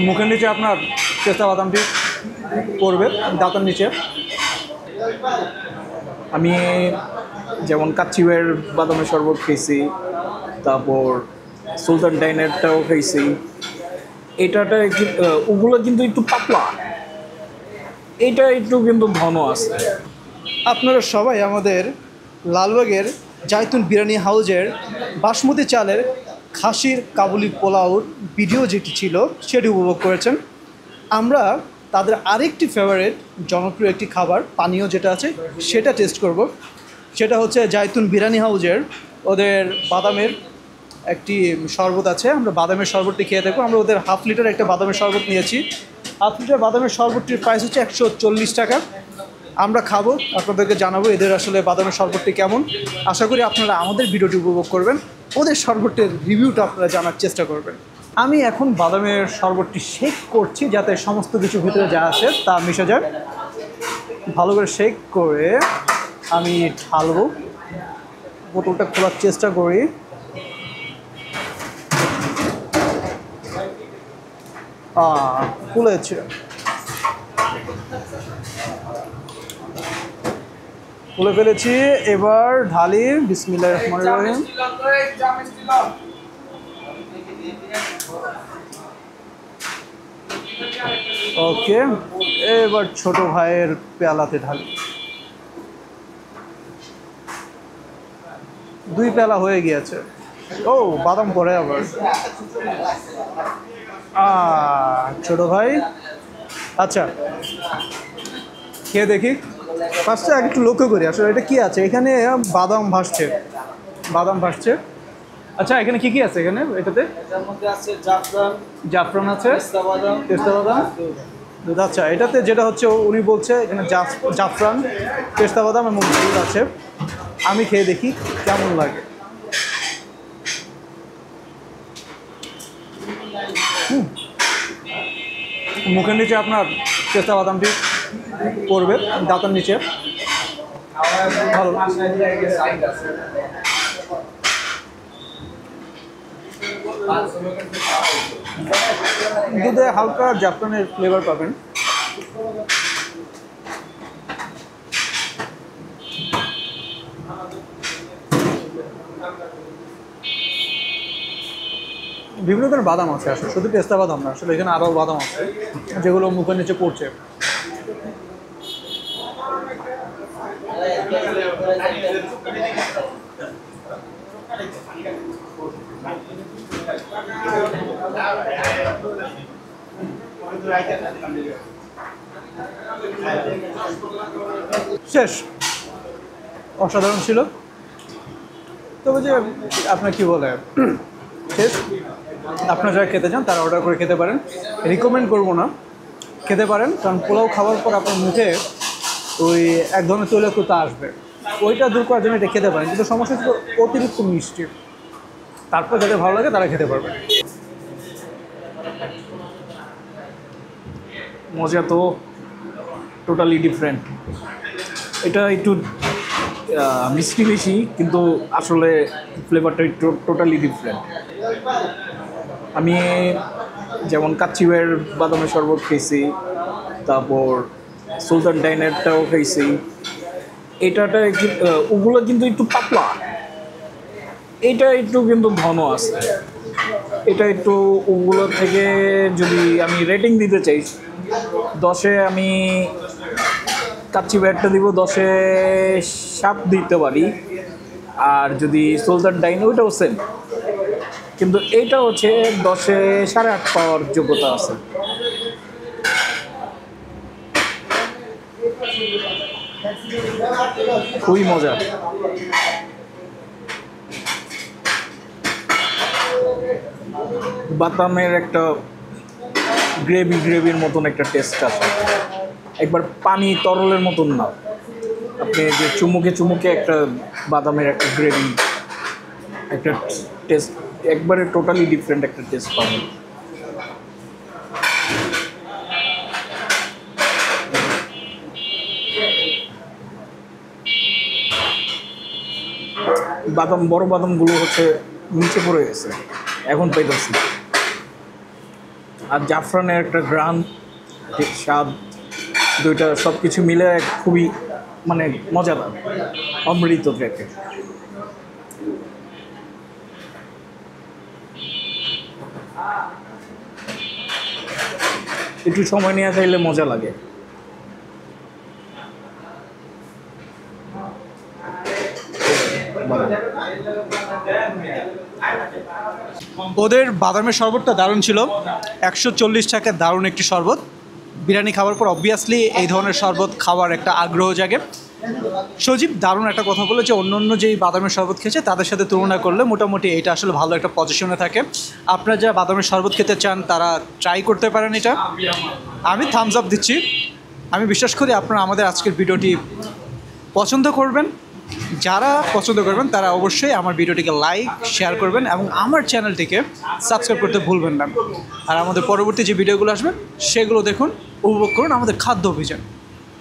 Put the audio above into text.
মুখের নিচে আপনার পেস্তা বাদামটি পড়বে দাঁতের নিচে। আমি যেমন কাচ্চিওয়ের বাদামের শরবত খেয়েছি, তারপর সুলতান ডাইনেরটাও খাইছি। এটাটা ওগুলো কিন্তু একটু পাতলা, এটা একটু কিন্তু ঘন আছে। আপনারা সবাই আমাদের লালবাগের জায়তুন বিরিয়ানি হাউজের বাসমতি চালের খাসির কাবুলি পোলাওর ভিডিও যেটি ছিল সেটি উপভোগ করেছেন। আমরা তাদের আরেকটি ফেভারিট জনপ্রিয় একটি খাবার পানীয় যেটা আছে সেটা টেস্ট করব। সেটা হচ্ছে জায়তুন বিরিয়ানি হাউজের ওদের বাদামের একটি শরবত আছে। আমরা বাদামের শরবতটি খেয়ে দেখবো। আমরা ওদের হাফ লিটার একটা বাদামের শরবত নিয়েছি। হাফ লিটার বাদামের শরবতটির প্রাইস হচ্ছে 140 টাকা। আমরা খাবো, আপনাদেরকে জানাবো এদের আসলে বাদামের শরবতটি কেমন। আশা করি আপনারা আমাদের ভিডিওটি উপভোগ করবেন, ওদের শরবতের রিভিউটা আপনারা জানার চেষ্টা করবেন। আমি এখন বাদামের শরবতটি শেক করছি যাতে সমস্ত কিছু ভিতরে যা আছে তা মিশে যায়। ভালো করে শেক করে আমি ঢালবো। বোতলটা খোলার চেষ্টা করি। খুলেছে, খুলে ফেলেছি। এবার ঢালি। বিসমিল্লাহির রহমানির রহিম। ওকে, এবার ছোট ভাইয়ের পেয়ালাতে ঢালি। 2 পেয়ালা হয়ে গিয়েছে। ও বাদাম পরে আবার। ছোট ভাই, আচ্ছা খেয়ে দেখি। ফার্স্টে একটু লক্ষ্য করি আসলে এটা কি আছে। এখানে বাদাম ভাসছে, বাদাম ভাসছে। আচ্ছা এখানে কি কি আছে এখানে এটাতে? জাফরান আছে, পেস্তা বাদাম, দুধ। আচ্ছা এটাতে যেটা হচ্ছে উনি বলছে এখানে জাফরান, পেস্তা বাদাম এবং দুধ আছে। আমি খেয়ে দেখি কেমন লাগে। মুখের নিচে আপনার পেস্তা বাদামটি পড়বে দাঁতের নিচে। ভালো, দুধে হালকা জাফরানের ফ্লেভার পাবেন। বিভিন্ন ধরনের বাদাম আছে আসলে, শুধু পেস্তা বাদাম না, আসলে এখানে আরও বাদাম আছে যেগুলো মুখের নিচে পড়ছে। শেষ, অসাধারণ ছিল। তবে যে আপনার কি বলে শেষ। আপনারা যারা খেতে চান তারা অর্ডার করে খেতে পারেন। রিকমেন্ড করবো না, খেতে পারেন, কারণ পোলাও খাওয়ার পর আপনার মুখে ওই এক ধরনের তৈলাক্ততা আসবে, ওইটা দূর করার জন্য এটা খেতে পারেন। কিন্তু সমস্যা হচ্ছে অতিরিক্ত মিষ্টি। তারপর যাদের ভালো লাগে তারা খেতে পারবে। মজা তো টোটালি ডিফারেন্ট। এটা একটু মিষ্টি বেশি, কিন্তু আসলে ফ্লেভারটা একটু টোটালি ডিফারেন্ট। আমি যেমন কাচ্চিওয়ের বাদামের শরবত খেয়েছি, তারপর সুলতান ডাইনেরটাও খাইছি। এটাটা ওগুলো কিন্তু একটু পাতলা, এটা একটু কিন্তু ঘন আছে। এটা একটু ওগুলো থেকে যদি আমি রেটিং দিতে চাই, 10-এ আমি কাচ্চিওয়েরটা দিব 10-এ 7 দিতে পারি। আর যদি সুলতান ডাইন ওইটাও সেম, কিন্তু এইটা হচ্ছে 10-এ 8.5 পাওয়ার যোগ্যতা আছে। খুবই মজা। বাদামের একটা গ্রেভির মতন একটা টেস্ট আছে, একবার পানি তরলের মতন না। আপনি যে চুমুকে একটা বাদামের একটা গ্রেভি, একটা টেস্ট একবারে টোটালি ডিফারেন্ট একটা টেস্ট পাবেন। বড় বাদামগুলো হচ্ছে নিচে পড়ে গেছে, এখন পাইতেছি। আর জাফরানের একটা গ্রান স্বাদ, দুইটা সব কিছু মিলে খুবই মানে মজাদার, অমৃত থেকে। একটু সময় নিয়ে খাইলে মজা লাগে। ওদের বাদামের শরবতটা দারুণ ছিল, 140 টাকার দারুণ একটি শরবত। বিরিয়ানি খাওয়ার পর অবভিয়াসলি এই ধরনের শরবত খাওয়ার একটা আগ্রহ জাগে। সজীব দারুণ একটা কথা বলে যে অন্য যেই বাদামের শরবত খেয়েছে তাদের সাথে তুলনা করলে মোটামুটি এটা আসলে ভালো একটা পজিশনে থাকে। আপনারা যারা বাদামের শরবত খেতে চান তারা ট্রাই করতে পারেন এটা। আমি থামস আপ দিচ্ছি। আমি বিশ্বাস করি আপনারা আমাদের আজকের ভিডিওটি পছন্দ করবেন। যারা পছন্দ করবেন তারা অবশ্যই আমার ভিডিওটিকে লাইক শেয়ার করবেন এবং আমার চ্যানেলটিকে সাবস্ক্রাইব করতে ভুলবেন না। আর আমাদের পরবর্তী যে ভিডিওগুলো আসবে সেগুলো দেখুন, উপভোগ করুন আমাদের খাদ্য অভিযান।